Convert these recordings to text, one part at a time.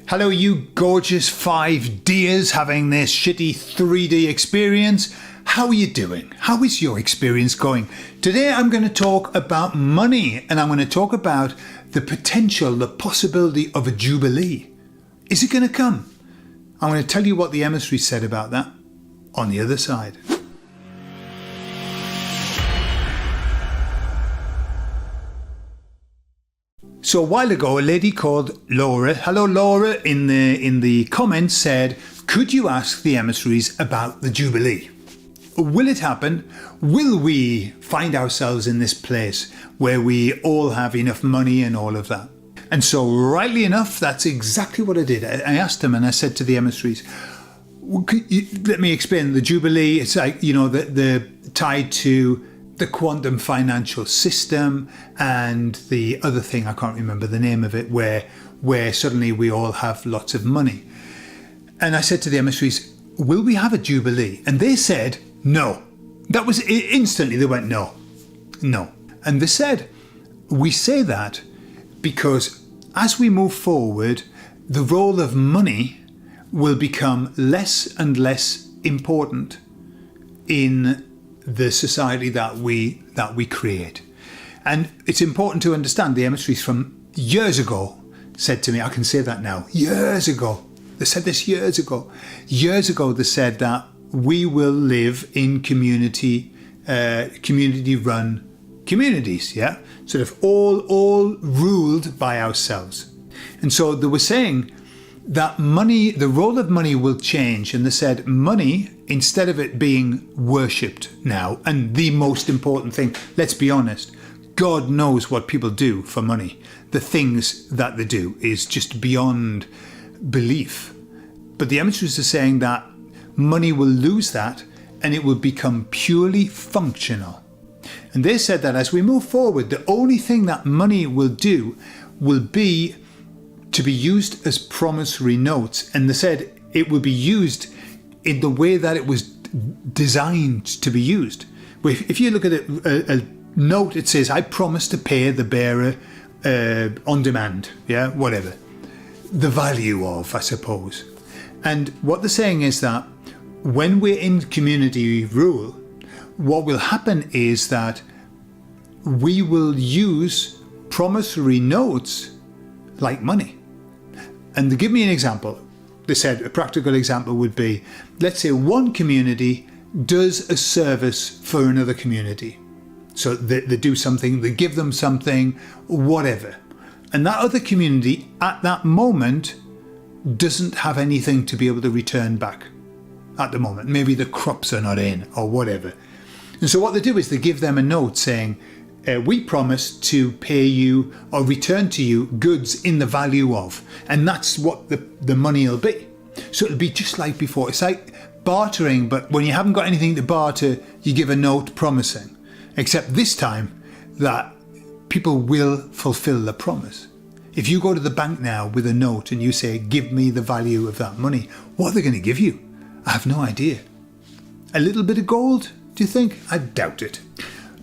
Hello, you gorgeous 5Ders having this shitty 3D experience. How are you doing? How is your experience going? Today I'm going to talk about money, and I'm going to talk about the potential, the possibility of a Jubilee. Is it going to come? I'm going to tell you what the emissary said about that on the other side. So a while ago, a lady called Laura, hello Laura, in the comments said, could you ask the emissaries about the Jubilee? Will it happen? Will we find ourselves in this place where we all have enough money and all of that? And so rightly enough, that's exactly what I did. I asked them and I said to the emissaries, let me explain the Jubilee. It's like, you know, the tied to the quantum financial system and the other thing, I can't remember the name of it, where suddenly we all have lots of money. And I said to the emissaries, will we have a Jubilee? And they said, no. That was instantly, they went, no. And they said, we say that because as we move forward, the role of money will become less and less important in the society that we create. And it's important to understand the emissaries from years ago said to me, I can say that now, years ago, they said this years ago they said that we will live in community run communities, yeah, sort of all ruled by ourselves. And so they were saying that money, the role of money will change, and they said money, instead of it being worshipped now, and the most important thing, let's be honest, God knows what people do for money. The things that they do is just beyond belief. But the emissaries are saying that money will lose that and it will become purely functional. And they said that as we move forward, the only thing that money will do will be to be used as promissory notes. And they said it will be used in the way that it was designed to be used. If you look at a note, it says, I promise to pay the bearer on demand, yeah, whatever. The value of, I suppose. And what they're saying is that when we're in community rule, what will happen is that we will use promissory notes like money. And to give me an example, they said a practical example would be, let's say one community does a service for another community. So they do something, they give them something, whatever. And that other community at that moment doesn't have anything to be able to return back at the moment. Maybe the crops are not in or whatever. And so what they do is they give them a note saying, we promise to pay you or return to you goods in the value of, and that's what the money will be. So it'll be just like before. It's like bartering, but when you haven't got anything to barter, you give a note promising. Except this time that people will fulfill the promise. If you go to the bank now with a note and you say, give me the value of that money, what are they going to give you? I have no idea. A little bit of gold, do you think? I doubt it.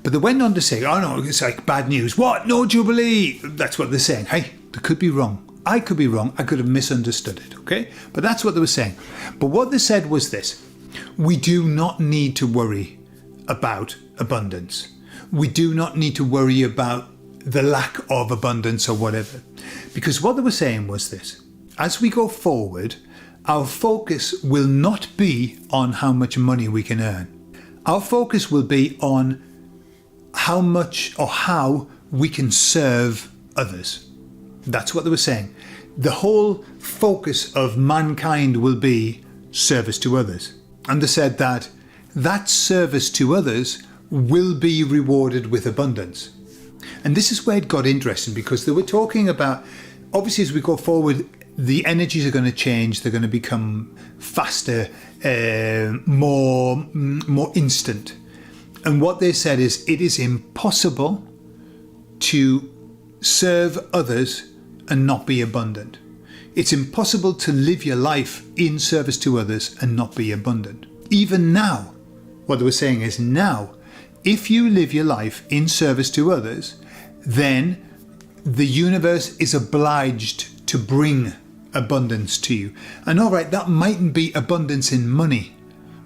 But they went on to say, oh no, it's like bad news. What? No Jubilee? That's what they're saying. Hey, they could be wrong. I could be wrong. I could have misunderstood it, okay? But that's what they were saying. But what they said was this. We do not need to worry about abundance. We do not need to worry about the lack of abundance or whatever. Because what they were saying was this. As we go forward, our focus will not be on how much money we can earn. Our focus will be on how much or how we can serve others. That's what they were saying. The whole focus of mankind will be service to others. And they said that that service to others will be rewarded with abundance. And this is where it got interesting, because they were talking about, obviously as we go forward, the energies are going to change. They're going to become faster, more instant. And what they said is it is impossible to serve others and not be abundant. It's impossible to live your life in service to others and not be abundant. Even now, what they were saying is now, if you live your life in service to others, then the universe is obliged to bring abundance to you. And all right, that mightn't be abundance in money,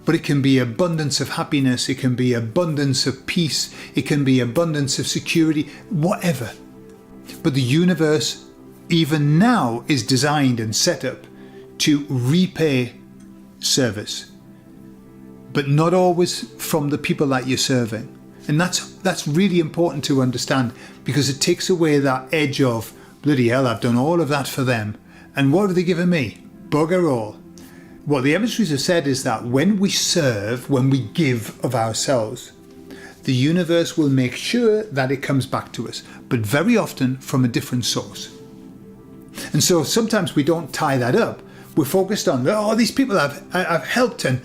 but it can be abundance of happiness, it can be abundance of peace, it can be abundance of security, whatever. But the universe, even now, is designed and set up to repay service, but not always from the people that you're serving. And that's really important to understand, because it takes away that edge of, bloody hell, I've done all of that for them, and what have they given me? Bugger all. What the emissaries have said is that when we serve, when we give of ourselves, the universe will make sure that it comes back to us, but very often from a different source. And so sometimes we don't tie that up. We're focused on, oh, these people I've helped, and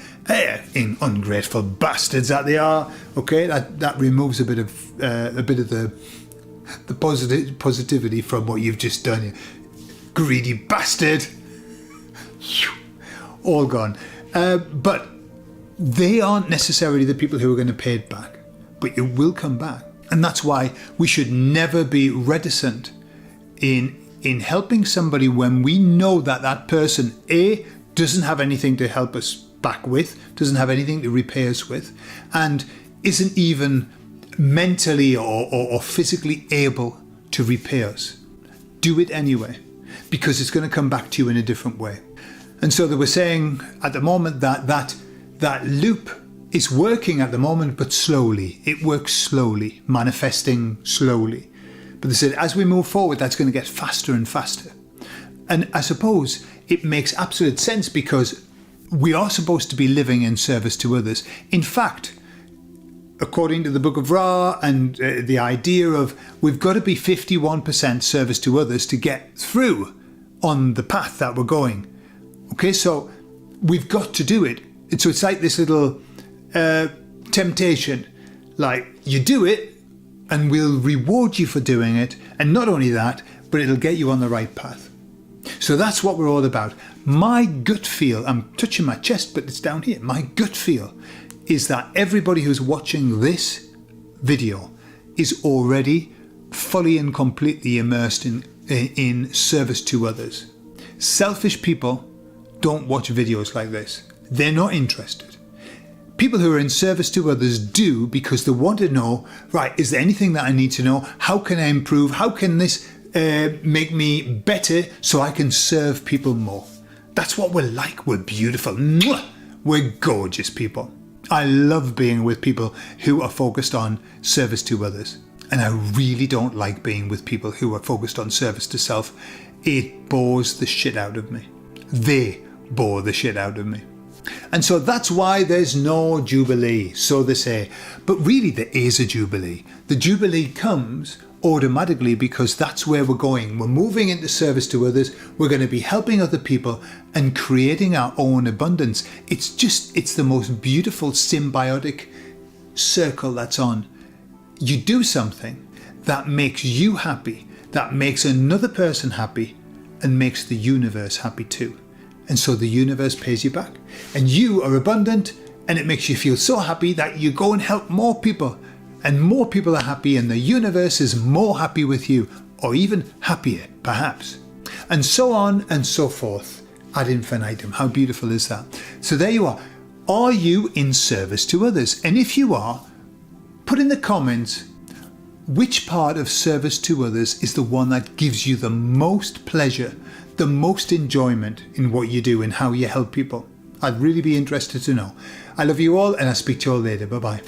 in ungrateful bastards that they are. Okay, that removes a bit of the positivity from what you've just done. You greedy bastard. All gone. But they aren't necessarily the people who are going to pay it back, but it will come back. And that's why we should never be reticent in helping somebody when we know that that person, A, doesn't have anything to help us back with, doesn't have anything to repay us with, and isn't even mentally or physically able to repay us. Do it anyway, because it's going to come back to you in a different way. And so they were saying at the moment that loop is working at the moment, but slowly. It works slowly, manifesting slowly. But they said as we move forward, that's going to get faster and faster. And I suppose it makes absolute sense, because we are supposed to be living in service to others. In fact, according to the Book of Ra and the idea of we've got to be 51% service to others to get through on the path that we're going. Okay, so we've got to do it. So it's like this little temptation. Like, you do it and we'll reward you for doing it. And not only that, but it'll get you on the right path. So that's what we're all about. My gut feel, I'm touching my chest, but it's down here. My gut feel is that everybody who's watching this video is already fully and completely immersed in service to others. Selfish people don't watch videos like this. They're not interested. People who are in service to others do, because they want to know, right, is there anything that I need to know? How can I improve? How can this make me better so I can serve people more? That's what we're like. We're beautiful. Mwah! We're gorgeous people. I love being with people who are focused on service to others. And I really don't like being with people who are focused on service to self. It bores the shit out of me. They bore the shit out of me. And so that's why there's no Jubilee, so they say. But really there is a Jubilee. The Jubilee comes automatically because that's where we're going. We're moving into service to others. We're going to be helping other people and creating our own abundance. It's the most beautiful symbiotic circle that's on. You do something that makes you happy, that makes another person happy, and makes the universe happy too. And so the universe pays you back. And you are abundant, and it makes you feel so happy that you go and help more people. And more people are happy, and the universe is more happy with you, or even happier, perhaps. And so on and so forth ad infinitum. How beautiful is that? So there you are. Are you in service to others? And if you are, put in the comments which part of service to others is the one that gives you the most pleasure, the most enjoyment in what you do and how you help people. I'd really be interested to know. I love you all, and I'll speak to you all later. Bye-bye.